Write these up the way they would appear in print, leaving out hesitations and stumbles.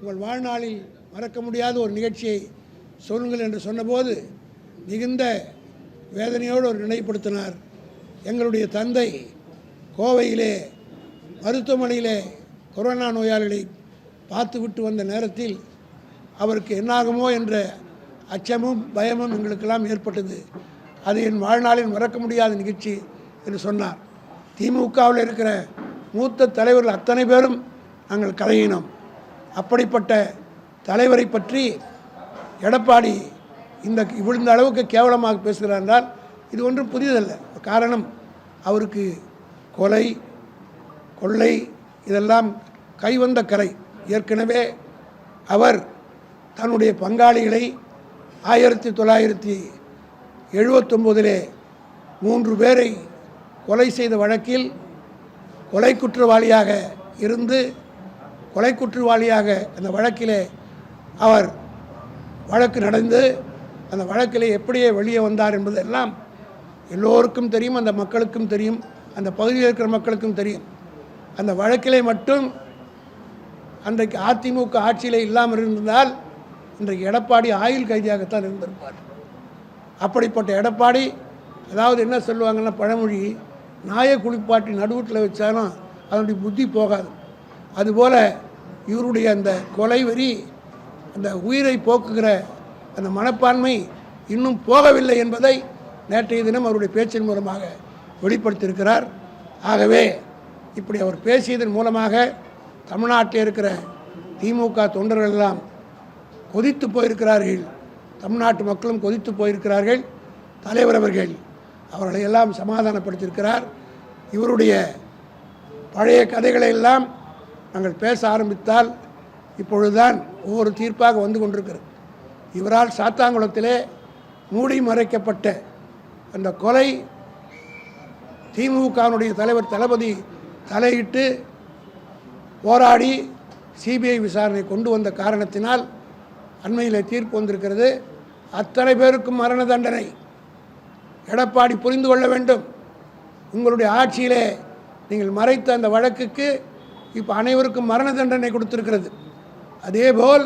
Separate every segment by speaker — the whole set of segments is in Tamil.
Speaker 1: உங்கள் வாழ்நாளில் மறக்க முடியாத ஒரு நிகழ்ச்சியை சொல்லுங்கள் என்று சொன்னபோது மிகுந்த வேதனையோடு ஒரு நினைவுபடுத்தினார். எங்களுடைய தந்தை கோவையிலே மருத்துவமனையிலே கொரோனா நோயாளிகளை பார்த்துவிட்டு வந்த நேரத்தில் அவருக்கு என்னாகுமோ என்ற அச்சமும் பயமும் எங்களுக்கெல்லாம் ஏற்பட்டது. அது என் வாழ்நாளில் மறக்க முடியாத நிகழ்ச்சி என்று சொன்னார். திமுகவில் இருக்கிற மூத்த தலைவர்கள் அத்தனை பேரும் நாங்கள் கலங்கினோம். அப்படிப்பட்ட தலைவரை பற்றி எடப்பாடி இந்த அளவுக்கு கேவலமாக பேசுகிறார் என்றால் இது ஒன்றும் புதியதல்ல. காரணம், அவருக்கு கொலை கொள்ளை இதெல்லாம் கைவந்த கரை. ஏற்கனவே அவர் தன்னுடைய பங்காளிகளை 1979 3 பேரை கொலை செய்த வழக்கில் கொலை குற்றவாளியாக இருந்து கொலை குற்றவாளியாக அந்த வழக்கிலே அவர் வழக்கு நடந்து அந்த வழக்கிலே எப்படியே வெளியே வந்தார் என்பதெல்லாம் எல்லோருக்கும் தெரியும், அந்த மக்களுக்கும் தெரியும், அந்த பகுதியில் இருக்கிற மக்களுக்கும் தெரியும். அந்த வழக்கிலே மட்டும் அன்றைக்கு அதிமுக ஆட்சியில் இல்லாமல் இருந்தால் இன்றைக்கு எடப்பாடி ஆயுள் கைதியாகத்தான் இருந்திருப்பார். அப்படிப்பட்ட எடப்பாடி, அதாவது என்ன சொல்லுவாங்கன்னா பழமொழி, நாயை குளிப்பாட்டி நடுவூட்டில் வச்சாலும் அதனுடைய புத்தி போகாது. அதுபோல் இவருடைய அந்த கொலை வெறி, அந்த உயிரை போக்குகிற அந்த மனப்பான்மை இன்னும் போகவில்லை என்பதை நேற்றைய தினம் அவருடைய பேச்சின் மூலமாக வெளிப்படுத்தியிருக்கிறார். ஆகவே இப்படி அவர் பேசியதன் மூலமாக தமிழ்நாட்டில் இருக்கிற திமுக தொண்டர்கள் எல்லாம் கொதித்து போயிருக்கிறார்கள். தமிழ்நாட்டு மக்களும் கொதித்து போயிருக்கிறார்கள். தலைவர் அவர்கள் அவர்களை எல்லாம் சமாதானப்படுத்தியிருக்கிறார். இவருடைய பழைய கதைகளை எல்லாம் நாங்கள் பேச ஆரம்பித்தால் இப்பொழுதுதான் ஒவ்வொரு தீர்ப்பாக வந்து கொண்டிருக்கிறது. இவரால் சாத்தாங்குளத்திலே மூடி மறைக்கப்பட்ட அந்த கொலை திமுகவினுடைய தலைவர் தளபதி தலையிட்டு போராடி சிபிஐ விசாரணை கொண்டு வந்த காரணத்தினால் அண்மையில் தீர்ப்பு வந்திருக்கிறது. அத்தனை பேருக்கும் மரண தண்டனை. எடப்பாடி புரிந்து கொள்ள வேண்டும், உங்களுடைய ஆட்சியிலே நீங்கள் மறைத்த அந்த வழக்குக்கு இப்போ அனைவருக்கும் மரண தண்டனை கொடுத்திருக்கிறது. அதேபோல்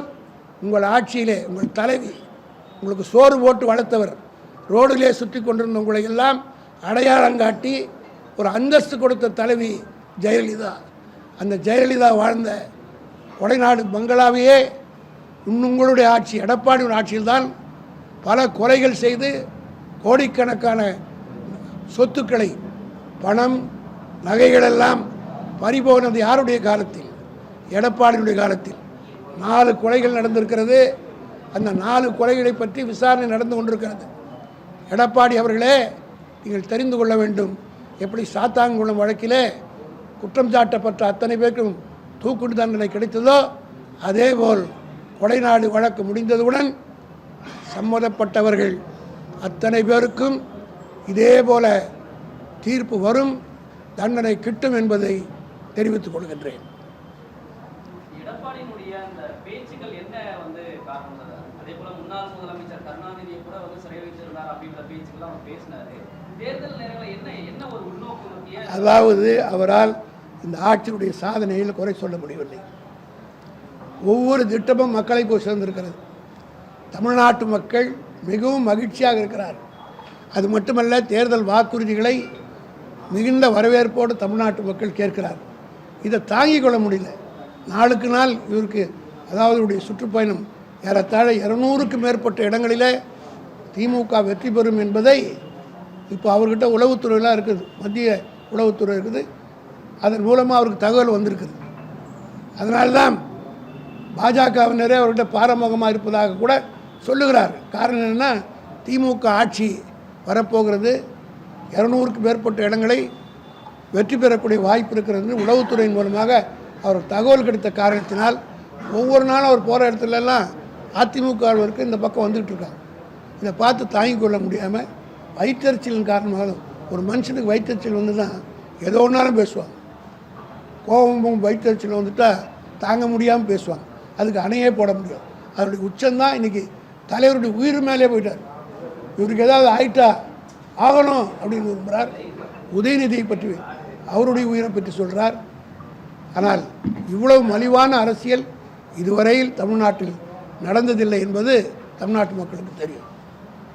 Speaker 1: உங்கள் ஆட்சியிலே உங்கள் தலைவி, உங்களுக்கு சோறு போட்டு வளர்த்தவர், ரோடிலே சுற்றி கொண்டிருந்த உங்களை எல்லாம் அடையாளம் காட்டி ஒரு அந்தஸ்து கொடுத்த தலைவி ஜெயலலிதா. அந்த ஜெயலலிதா வாழ்ந்த கொடைநாடு பங்களாவையே உங்களுடைய ஆட்சி, எடப்பாடியின் ஆட்சியில்தான் பல கொலைகள் செய்து கோடிக்கணக்கான சொத்துக்களை, பணம், நகைகளெல்லாம் பறிபோனது யாருடைய காலத்தில்? எடப்பாடியுடைய காலத்தில் 4 கொலைகள் நடந்திருக்கிறது. அந்த 4 கொலைகளை பற்றி விசாரணை நடந்து கொண்டிருக்கிறது. எடப்பாடி அவர்களே, நீங்கள் தெரிந்து கொள்ள வேண்டும், எப்படி சாத்தான்குளம் வழக்கிலே குற்றம் சாட்டப்பட்ட அத்தனை பேருக்கும் தூக்கு தண்டனை கிடைத்ததோ அதேபோல் கொடைநாடு வழக்கு முடிந்ததுடன் சம்மதப்பட்டவர்கள் அத்தனை பேருக்கும் இதேபோல தீர்ப்பு வரும், தண்டனை கிட்டும் என்பதை தெரிவித்துக் கொள்கின்றேன். அதாவது அவரால் இந்த ஆட்சியுடைய சாதனையில் குறை சொல்ல முடியவில்லை. ஒவ்வொரு திட்டமும் மக்களை போய் சேர்ந்திருக்கிறது. தமிழ்நாட்டு மக்கள் மிகவும் மகிழ்ச்சியாக இருக்கிறார். அது மட்டுமல்ல, தேர்தல் வாக்குறுதிகளை மிகுந்த வரவேற்போடு தமிழ்நாட்டு மக்கள் கேட்கிறார். இதை தாங்கிக் கொள்ள முடியல. நாளுக்கு நாள் இவருக்கு, அதாவது இவருடைய சுற்றுப்பயணம் ஏறத்தாழ 200க்கும் மேற்பட்ட இடங்களில் திமுக வெற்றி பெறும் என்பதை இப்போ அவர்கிட்ட உளவுத்துறையெல்லாம் இருக்குது, மத்திய உளவுத்துறை இருக்குது. அதன் மூலமாக அவருக்கு தகவல் வந்திருக்குது. அதனால்தான் பாஜகவினரே அவர்கிட்ட பாரமுகமாக இருப்பதாக கூட சொல்லுகிறார். காரணம் என்னென்னா, திமுக ஆட்சி வரப்போகிறது, 200க்கும் மேற்பட்ட இடங்களை வெற்றி பெறக்கூடிய வாய்ப்பு இருக்கிறது. உளவுத்துறையின் மூலமாக அவர் தகவல் கிடைத்த காரணத்தினால் ஒவ்வொரு நாளும் அவர் போகிற இடத்துலலாம் அதிமுகவிற்கு இந்த பக்கம் வந்துக்கிட்டு இருக்காங்க. இதை பார்த்து தாங்கிக் கொள்ள முடியாமல் வயிற்றறிச்சலின் காரணமாக, ஒரு மனுஷனுக்கு வயிற்றறிச்சல் வந்து தான் ஏதோ ஒன்றாலும் பேசுவாங்க. கோபமும் வயிற்றறிச்சல் வந்துட்டால் தாங்க முடியாமல் பேசுவாங்க. அதுக்கு அணையே போட முடியும். அதனுடைய உச்சம்தான் இன்றைக்கி தலைவருடைய உயிர் மேலே போயிட்டார். இவருக்கு ஏதாவது ஆயிட்டா ஆகணும் அப்படின்னு விரும்புகிறார். உதயநிதியை பற்றி, அவருடைய உயிரை பற்றி சொல்கிறார். ஆனால் இவ்வளவு மலிவான அரசியல் இதுவரையில் தமிழ்நாட்டில் நடந்ததில்லை என்பது தமிழ்நாட்டு மக்களுக்கு தெரியும்.